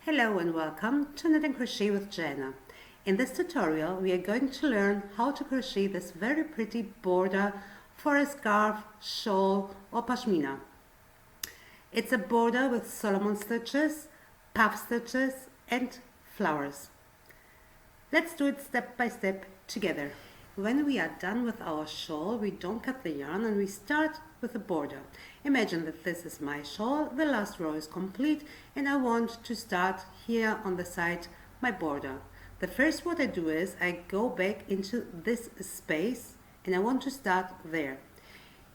Hello and welcome to Knit and Crochet with Joanna. In this tutorial we are going to learn how to crochet this very pretty border for a scarf, shawl or pashmina. It's a border with Solomon stitches, puff stitches and flowers. Let's do it step by step together. When we are done with our shawl, we don't cut the yarn and we start with a border. Imagine that this is my shawl, the last row is complete and I want to start here on the side my border. The first what I do is I go back into this space and I want to start there.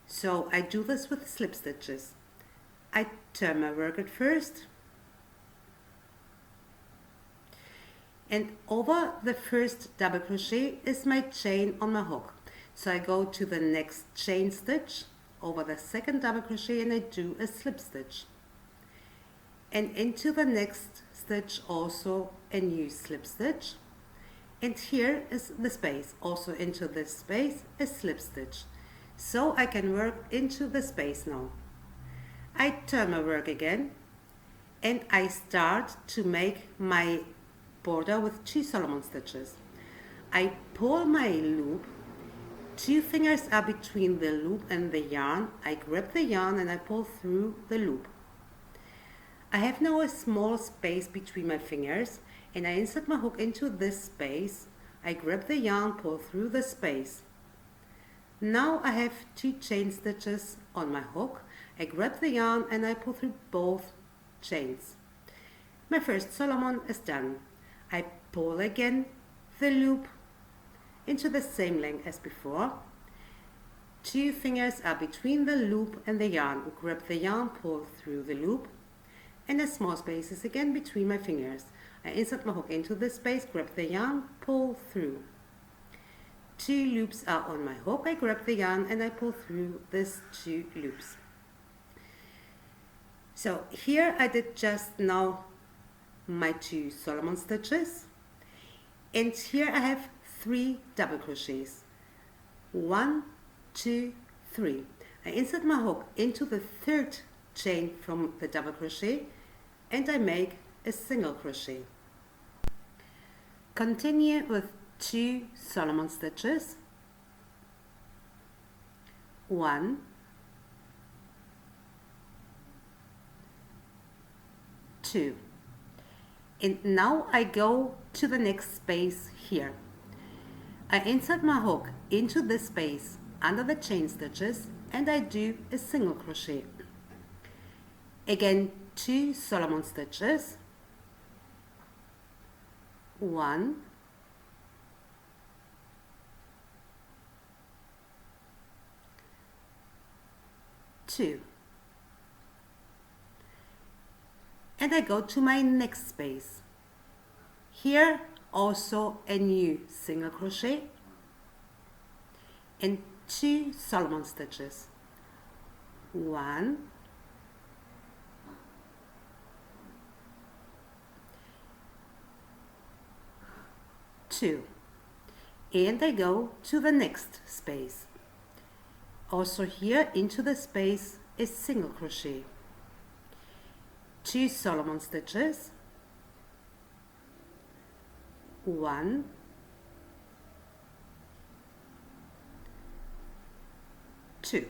So I do this with slip stitches. I turn my work at first and over the first double crochet is my chain on my hook. So I go to the next chain stitch over the second double crochet and I do a slip stitch. And into the next stitch also a new slip stitch. And here is the space, also into this space a slip stitch. So I can work into the space now. I turn my work again and I start to make my border with 2 Solomon stitches. I pull my loop, 2 fingers are between the loop and the yarn. I grab the yarn and I pull through the loop. I have now a small space between my fingers and I insert my hook into this space. I grab the yarn, pull through the space. Now I have 2 chain stitches on my hook. I grab the yarn and I pull through both chains. My first Solomon is done. I pull again the loop into the same length as before. 2 fingers are between the loop and the yarn. Grab the yarn, pull through the loop, and a small space is again between my fingers. I insert my hook into this space, grab the yarn, pull through. 2 loops are on my hook. I grab the yarn and I pull through these 2 loops. So here I did just now my 2 Solomon stitches, and here I have 3 double crochets. 1, 2, 3. I insert my hook into the 3rd chain from the double crochet and I make a single crochet. Continue with 2 Solomon stitches. 1, 2. And now I go to the next space here. I insert my hook into this space under the chain stitches and I do a single crochet. Again 2 Solomon stitches. 1, 2. And I go to my next space. Here also a new single crochet and 2 Solomon stitches. 1, 2. And I go to the next space. Also here into the space a single crochet. 2 Solomon stitches. 1, 2.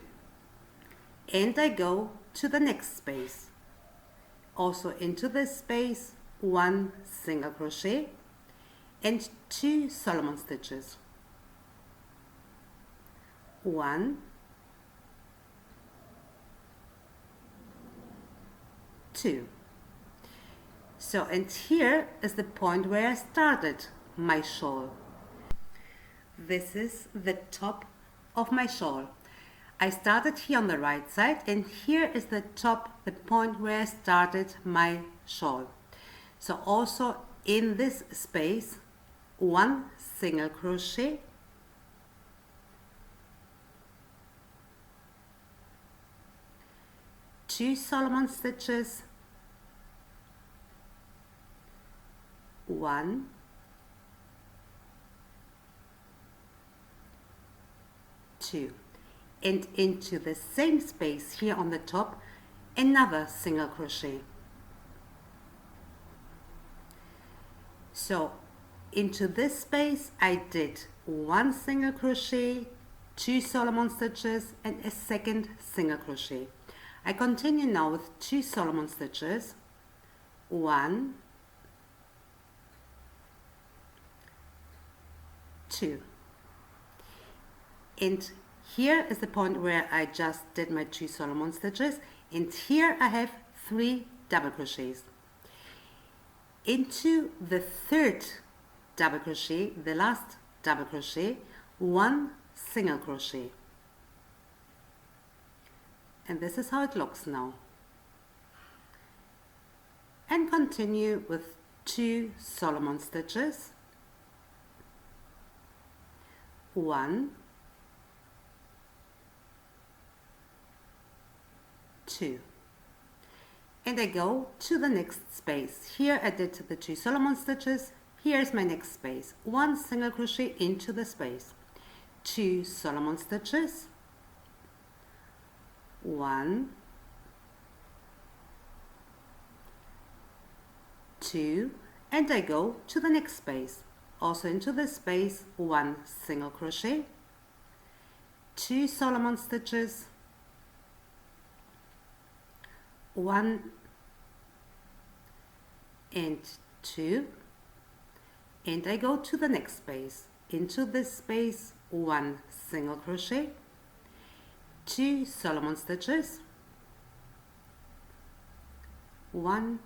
And I go to the next space. Also into this space 1 single crochet and 2 Solomon stitches. 1, 2. So, and here is the point where I started my shawl. This is the top of my shawl. I started here on the right side and here is the top, the point where I started my shawl. So also in this space 1 single crochet, 2 Solomon stitches, 1, 2, and into the same space here on the top another single crochet. So into this space I did one single crochet, 2 Solomon stitches and a second single crochet. I continue now with 2 Solomon stitches, 1, 2, and here is the point where I just did my 2 Solomon stitches, and here I have 3 double crochets. Into the third double crochet, the last double crochet, 1 single crochet, and this is how it looks now, and continue with 2 Solomon stitches, 1, 2, and I go to the next space. Here I did the 2 Solomon stitches. Here is my next space, 1 single crochet into the space, 2 Solomon stitches, 1, 2, and I go to the next space. Also into this space, 1 single crochet, 2 Solomon stitches, 1 and 2, and I go to the next space. Into this space, 1 single crochet, 2 Solomon stitches, 1,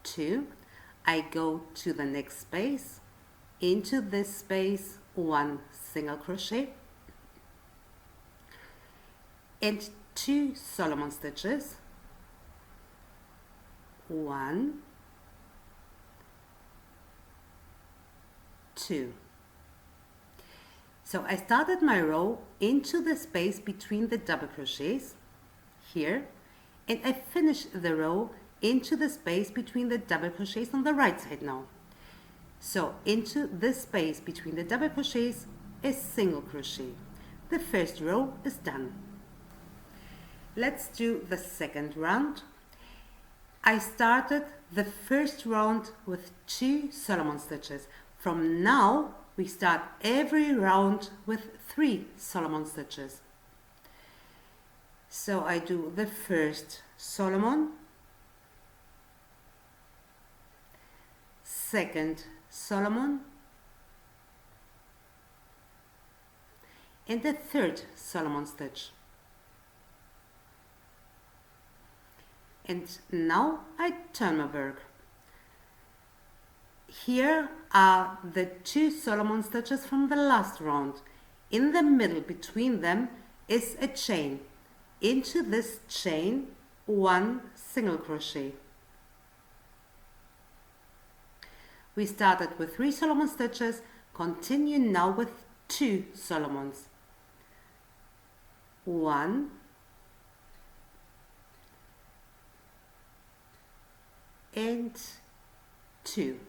2, I go to the next space. Into this space, 1 single crochet and 2 Solomon stitches, 1, 2. So I started my row into the space between the double crochets here, and I finished the row into the space between the double crochets on the right side now. So into this space between the double crochets, a single crochet. The first row is done. Let's do the second round. I started the first round with 2 Solomon stitches. From now we start every round with 3 Solomon stitches. So I do the first Solomon, second Solomon, and the third Solomon stitch. And now I turn my work. Here are the 2 Solomon stitches from the last round. In the middle between them is a chain. Into this chain, 1 single crochet. We started with 3 Solomon stitches, continue now with 2 Solomons. 1, and 2.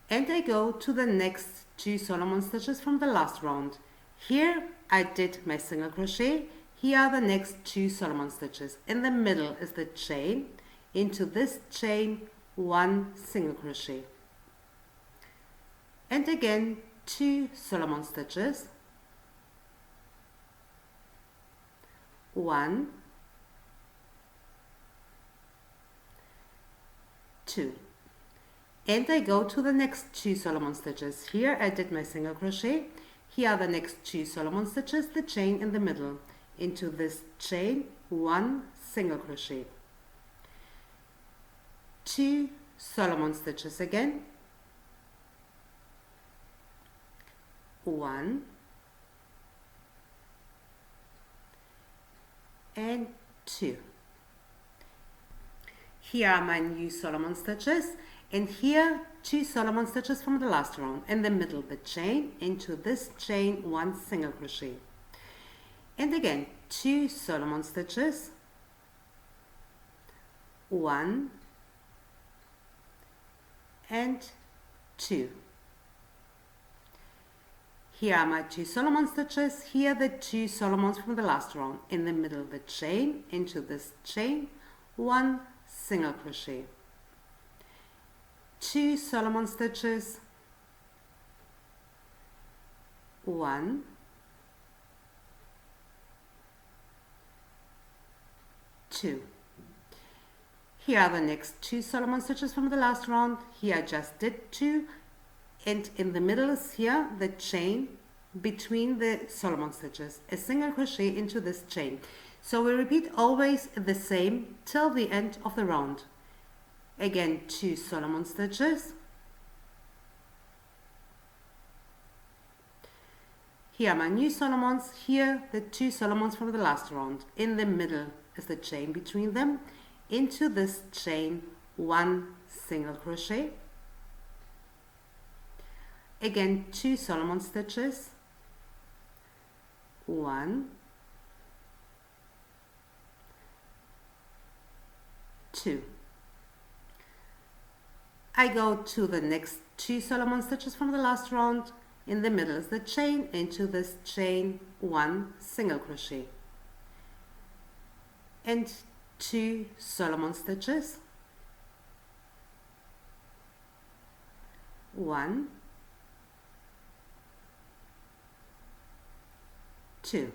And I go to the next 2 Solomon stitches from the last round. Here I did my single crochet. Here are the next 2 Solomon stitches. In the middle is the chain. Into this chain, 1 single crochet. And again 2 Solomon stitches. 1, 2, and I go to the next 2 Solomon stitches. Here I did my single crochet. Here are the next 2 Solomon stitches, the chain in the middle. Into this chain, 1 single crochet, 2 Solomon stitches again, 1 and 2. Here are my new Solomon stitches, and here 2 Solomon stitches from the last round. In the middle the chain, into this chain 1 single crochet, and again 2 Solomon stitches, 1 and 2. Here are my 2 Solomon stitches, here the 2 Solomons from the last round. In the middle the chain, into this chain 1 single crochet, 2 Solomon stitches, 1, 2. Here are the next 2 Solomon stitches from the last round. Here I just did 2, and in the middle is here the chain between the Solomon stitches, a single crochet into this chain. So we repeat always the same till the end of the round. Again, 2 Solomon stitches, here are my new Solomons, here the 2 Solomons from the last round. In the middle is the chain between them, into this chain 1 single crochet, again 2 Solomon stitches, 1, 2. I go to the next 2 Solomon stitches from the last round. In the middle is the chain, into this chain 1 single crochet, and 2 Solomon stitches, 1, 2.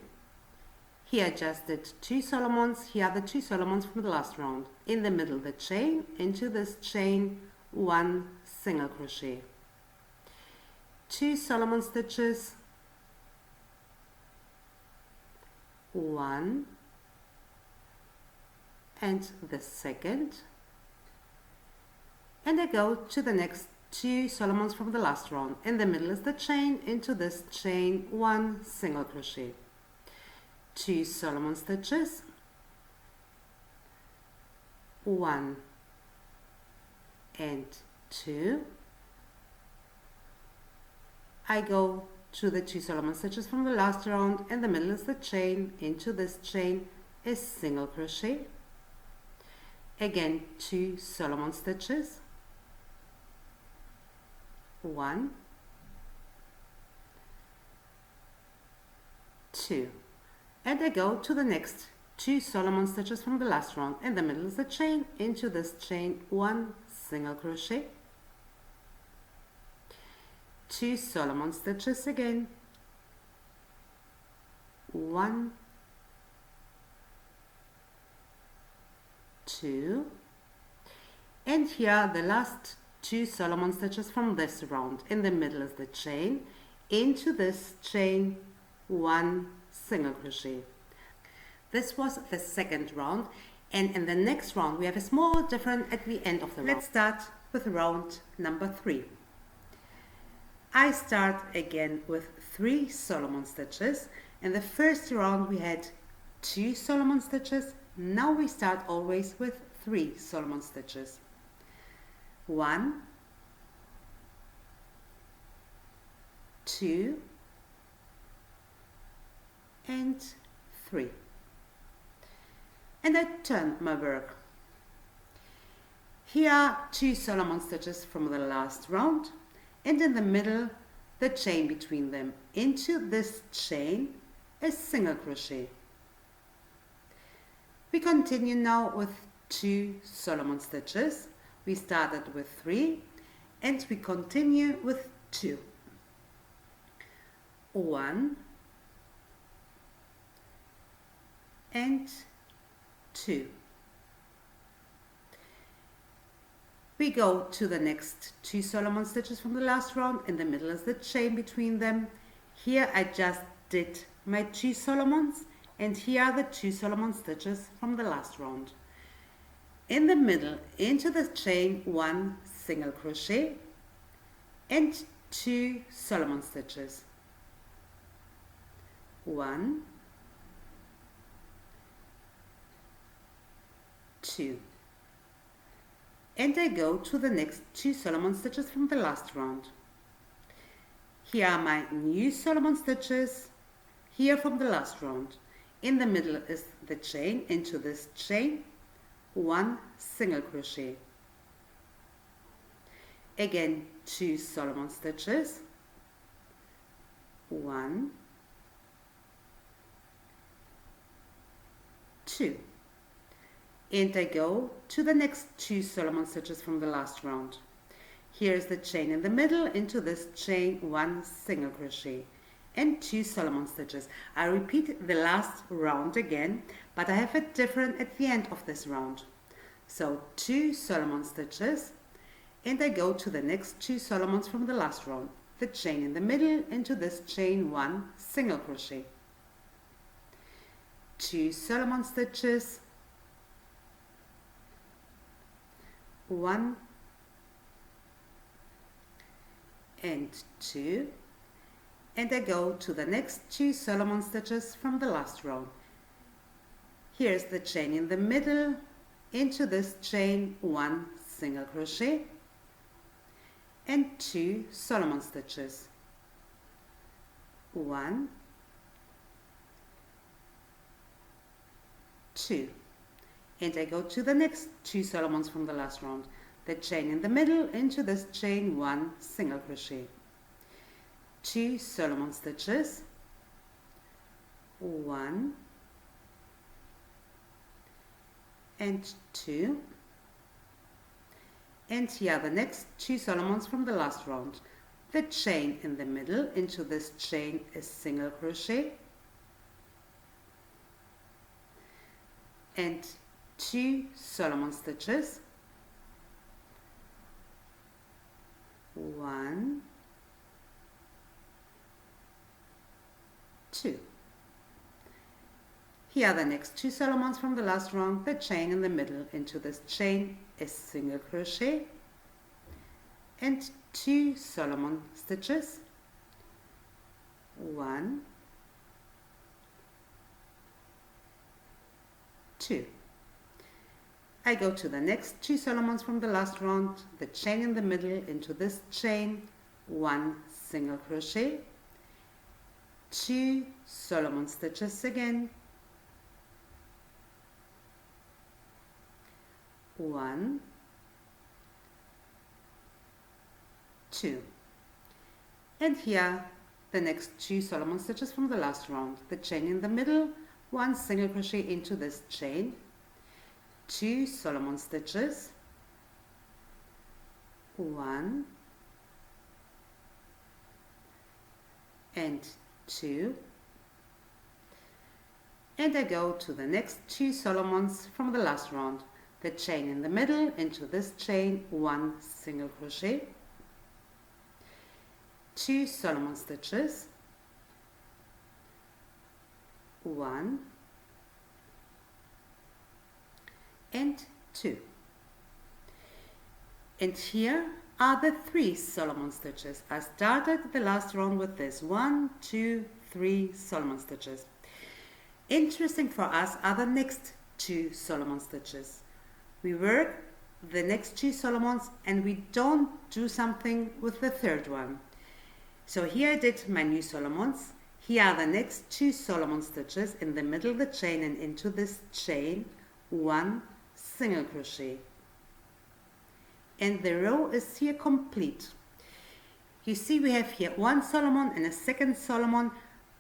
Here I just did 2 Solomons, here are the 2 Solomons from the last round. In the middle the chain, into this chain 1 single crochet, 2 Solomon stitches, 1, and the second, and I go to the next 2 Solomons from the last round. In the middle is the chain, into this chain 1 single crochet, 2 Solomon stitches, 1 and 2. I go to the 2 Solomon stitches from the last round. In the middle is the chain, into this chain a single crochet, again 2 Solomon stitches, 1, 2, and I go to the next 2 Solomon stitches from the last round. In the middle is the chain, into this chain 1 single crochet, 2 Solomon stitches again, 1, 2, and here are the last 2 Solomon stitches from this round. In the middle is the chain, into this chain 1 single crochet. This was the second round, and in the next round we have a small difference at the end of the round. Let's start with round number 3. I start again with 3 Solomon stitches. In the first round we had 2 Solomon stitches. Now we start always with 3 Solomon stitches. 1, 2, and 3. And I turn my work. Here are 2 Solomon stitches from the last round, and in the middle the chain between them. Into this chain a single crochet. We continue now with 2 Solomon stitches. We started with 3 and we continue with 2. 1 and 2. We go to the next 2 Solomon stitches from the last round. In the middle is the chain between them. Here I just did my 2 Solomons, and here are the 2 Solomon stitches from the last round. In the middle, into the chain 1 single crochet and 2 Solomon stitches. 1, 2. And I go to the next 2 Solomon stitches from the last round. Here are my new Solomon stitches, here from the last round. In the middle is the chain, into this chain 1 single crochet. Again 2 Solomon stitches, 1, 2. and I go to the next 2 Solomon stitches from the last round. Here's the chain in the middle, into this chain 1 single crochet and 2 Solomon stitches. I repeat the last round again, but I have it different at the end of this round. So 2 Solomon stitches, and I go to the next 2 Solomons from the last round, the chain in the middle, into this chain 1 single crochet, 2 Solomon stitches, 1 and 2, and I go to the next 2 Solomon stitches from the last row. Here's the chain in the middle, into this chain 1 single crochet and 2 Solomon stitches, 1, 2, and I go to the next 2 Solomons from the last round, the chain in the middle, into this chain 1 single crochet, 2 Solomon stitches, 1 and 2, and here the next 2 Solomons from the last round, the chain in the middle, into this chain a single crochet and 2 Solomon stitches, 1, 2. Here are the next 2 Solomons from the last round, the chain in the middle, into this chain a single crochet and 2 Solomon stitches, 1, 2. I go to the next 2 Solomons from the last round, the chain in the middle, into this chain 1 single crochet, 2 Solomon stitches again, 1, 2, and here the next 2 Solomon stitches from the last round, the chain in the middle, 1 single crochet into this chain, 2 Solomon stitches, 1 and 2, and I go to the next 2 Solomons from the last round, the chain in the middle, into this chain 1 single crochet, 2 Solomon stitches, 1 and 2, and here are the 3 Solomon stitches. I started the last round with this 1, 2, 3 Solomon stitches. Interesting for us are the next 2 Solomon stitches. We work the next 2 Solomons and we don't do something with the third one. So here I did my new Solomons. Here are the next 2 Solomon stitches, in the middle of the chain and into this chain 1 single crochet, and the row is here complete. You see we have here 1 Solomon and a second Solomon,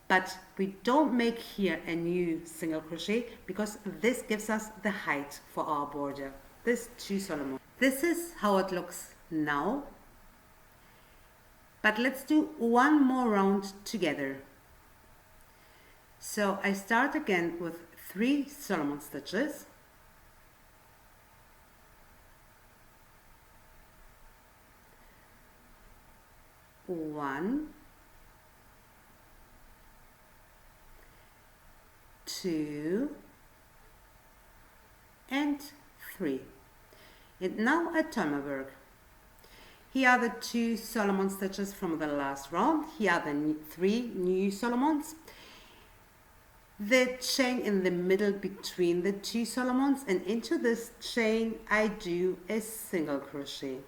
but we don't make here a new single crochet because this gives us the height for our border, this 2 Solomon. This is how it looks now, but let's do one more round together. So I start again with 3 Solomon stitches, 1, 2 and 3, and now I turn my work. Here are the 2 Solomon stitches from the last round. Here are the 3 new Solomons, the chain in the middle between the 2 Solomons, and into this chain I do a single crochet.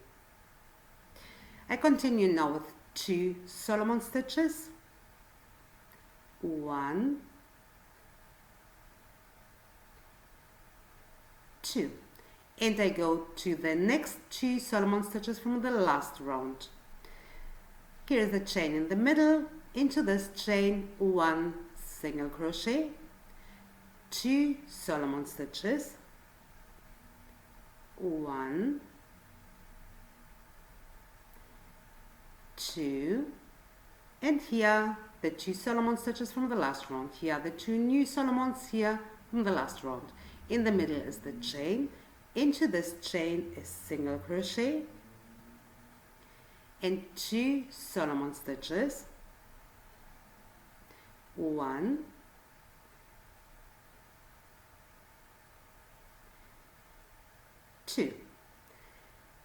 I continue now with 2 Solomon stitches, 1, 2, and I go to the next 2 Solomon stitches from the last round. Here is the chain in the middle, into this chain 1 single crochet, 2 Solomon stitches, 1, 2, and here the 2 Solomon stitches from the last round. Here are the 2 new Solomons here from the last round. In the middle is the chain. Into this chain is single crochet and 2 Solomon stitches, 1, 2.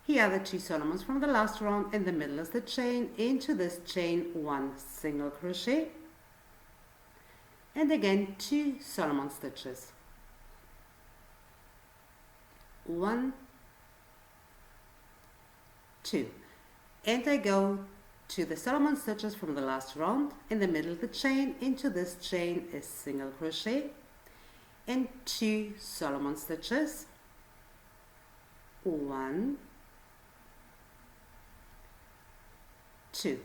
Here are the 2 Solomons from the last round. In the middle is the chain. Into this chain 1 single crochet and again 2 Solomon stitches, 1, 2, and I go to the Solomon stitches from the last round. In the middle of the chain, into this chain is single crochet and 2 Solomon stitches, 1, 2.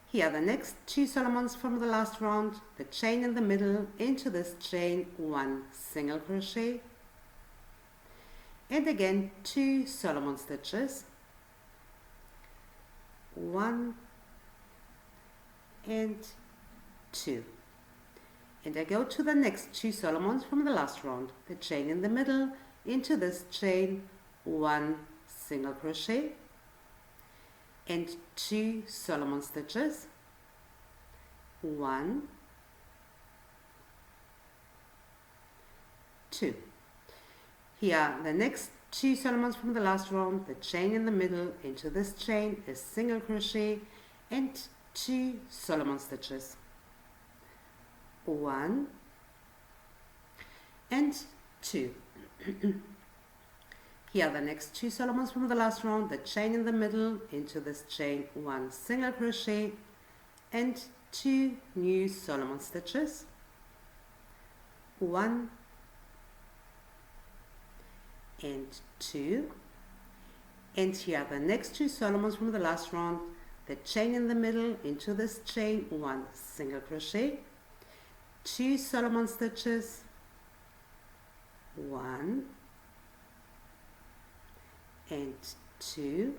Here are the next 2 Solomons from the last round. The chain in the middle, into this chain 1 single crochet and again 2 Solomon stitches, 1 and 2, and I go to the next 2 Solomons from the last round. The chain in the middle, into this chain 1 single crochet and 2 Solomon stitches, 1, 2. Here are the next 2 Solomons from the last round. The chain in the middle, into this chain is single crochet and 2 Solomon stitches, 1 and 2. Here are the next 2 Solomons from the last round. The chain in the middle, into this chain 1 single crochet and 2 new Solomon stitches, 1 and 2, and here are the next 2 Solomons from the last round. The chain in the middle, into this chain 1 single crochet, 2 Solomon stitches, 1 and 2.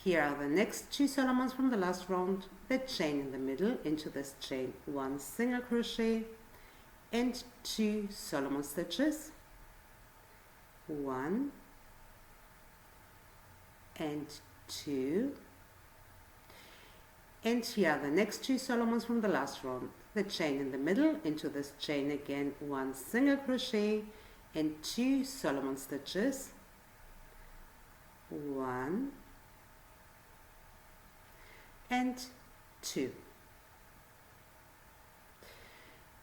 Here are the next 2 Solomons from the last round. The chain in the middle, into this chain 1 single crochet and 2 Solomon stitches, 1 and 2, and here are the next 2 Solomons from the last round. The chain in the middle, into this chain again 1 single crochet and 2 Solomon stitches, 1 and 2,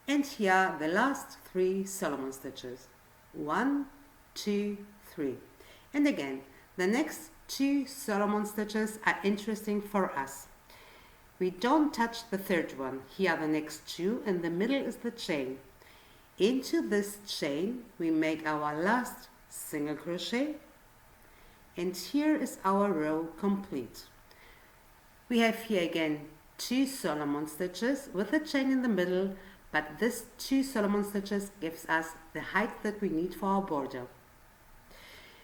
and here are the last 3 Solomon stitches, 1, 2, 3, and again the next 2 Solomon stitches are interesting for us. We don't touch the third one. Here are the next 2. In the middle is the chain. Into this chain we make our last single crochet, and here is our row complete. We have here again 2 Solomon stitches with a chain in the middle, but this 2 Solomon stitches gives us the height that we need for our border.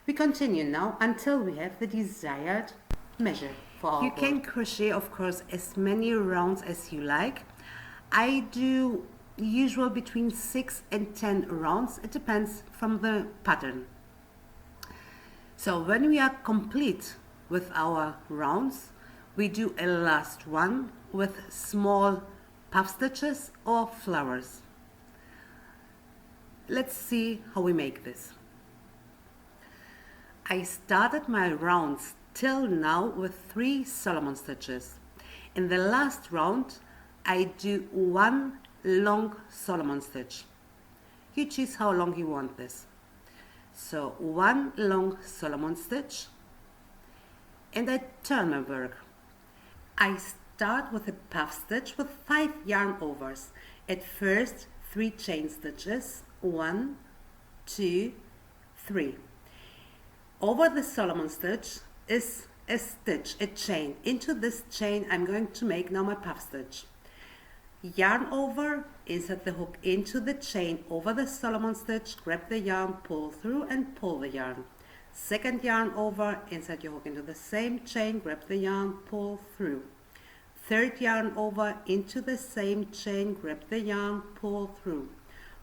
We continue now until we have the desired measure for our border. You can crochet, of course, as many rounds as you like. I do usual between 6 and 10 rounds. It depends from the pattern. So when we are complete with our rounds, we do a last one with small puff stitches or flowers. Let's see how we make this. I started my rounds till now with 3 Solomon stitches. In the last round I do 1 long Solomon stitch. You choose how long you want this. So 1 long Solomon stitch, and I turn my work. I start with a puff stitch with 5 yarn overs. At first 3 chain stitches, 1, 2, 3. Over the Solomon stitch is a stitch, a chain. Into this chain I'm going to make now my puff stitch. yarn over, insert the hook into the chain over the Solomon stitch, grab the yarn, pull through and pull the yarn. Second yarn over, insert your hook into the same chain, grab the yarn, pull through. Third yarn over, into the same chain, grab the yarn, pull through.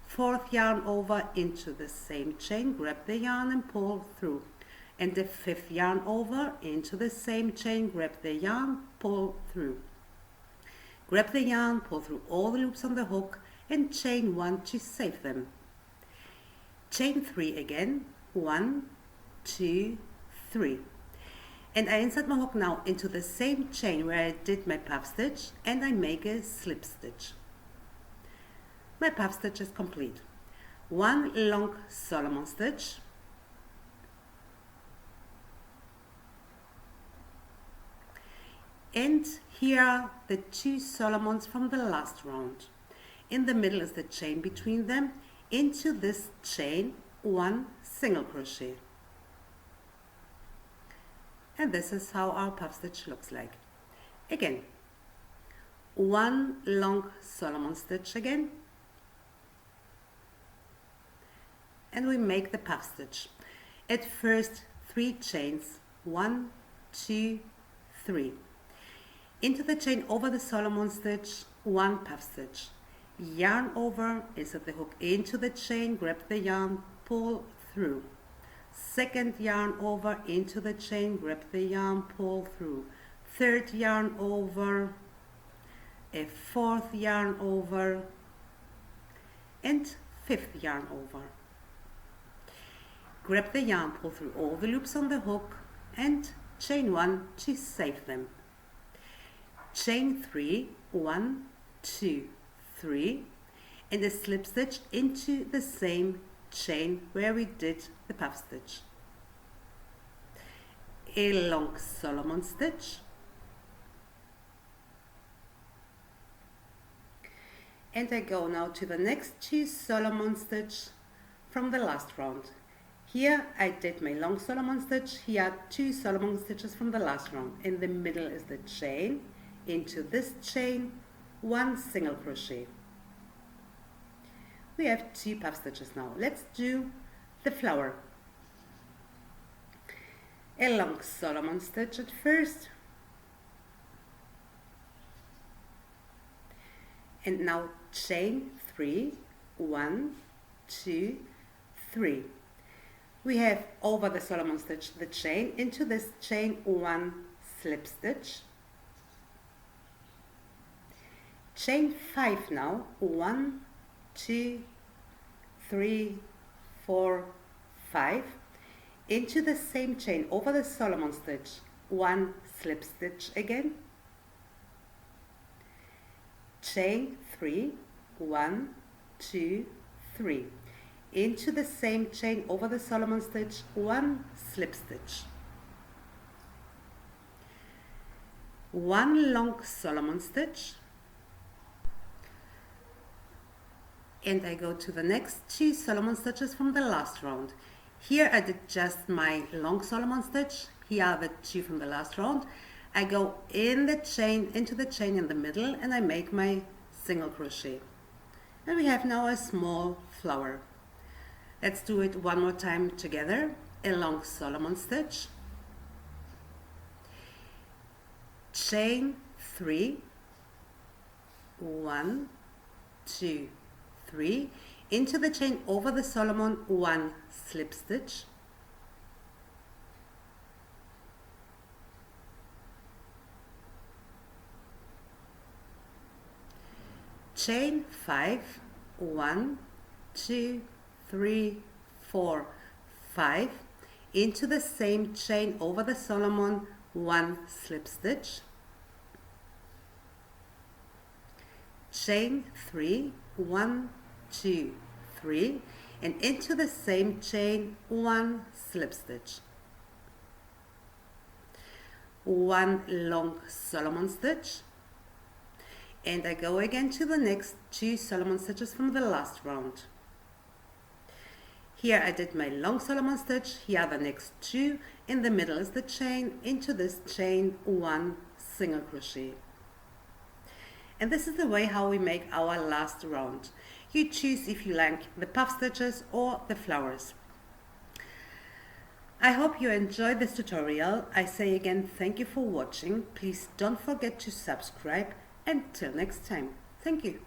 Fourth yarn over, into the same chain, grab the yarn and pull through. And the fifth yarn over, into the same chain, grab the yarn, pull through. Grab the yarn, pull through all the loops on the hook and chain 1 to save them. Chain 3 again, 1, 2, 3. And I insert my hook now into the same chain where I did my puff stitch and I make a slip stitch. My puff stitch is complete. One long Solomon stitch, and here are the 2 Solomons from the last round. In the middle is the chain between them. Into this chain 1 single crochet. And this is how our puff stitch looks like. Again, 1 long Solomon stitch again, and we make the puff stitch. At first 3 chains, 1, 2, 3. Into the chain over the Solomon stitch, 1 puff stitch. Yarn over, insert the hook into the chain, grab the yarn, pull through. Second yarn over, into the chain, grab the yarn, pull through. Third yarn over, a fourth yarn over, and fifth yarn over. Grab the yarn, pull through all the loops on the hook and chain 1 to save them. Chain 3, 1, 2, 3, and a slip stitch into the same chain where we did the puff stitch. A long Solomon stitch, and I go now to the next 2 Solomon stitch from the last round. Here I did my long Solomon stitch, here are 2 Solomon stitches from the last round. In the middle is the chain, into this chain 1 single crochet. We have 2 puff stitches now. Let's do the flower. A long Solomon stitch at first, and now chain 3, 1, 2, 3. We have over the Solomon stitch the chain, into this chain 1 slip stitch. Chain 5 now, 1, 2, 3, 4, 5. Into the same chain over the Solomon stitch, 1 slip stitch again. Chain 3, 1, 2, 3. Into the same chain over the Solomon stitch, 1 slip stitch. 1 long Solomon stitch, and I go to the next 2 Solomon stitches from the last round. Here I did just my long Solomon stitch, here are the 2 from the last round. I go in the chain, into the chain in the middle, and I make my single crochet. And we have now a small flower. Let's do it one more time together. A long Solomon stitch, chain 3, 1, 2, 3, into the chain over the Solomon 1 slip stitch, chain 5, 1, 2, 3, 4, 5, into the same chain over the Solomon 1 slip stitch, chain 3, 1, 2, 3, and into the same chain 1 slip stitch, 1 long Solomon stitch, and I go again to the next 2 Solomon stitches from the last round. Here I did my long Solomon stitch, here are the next 2, in the middle is the chain, into this chain 1 single crochet. And this is the way how we make our last round. You choose if you like the puff stitches or the flowers. I hope you enjoyed this tutorial. I say again, thank you for watching. Please don't forget to subscribe. Until next time. Thank you.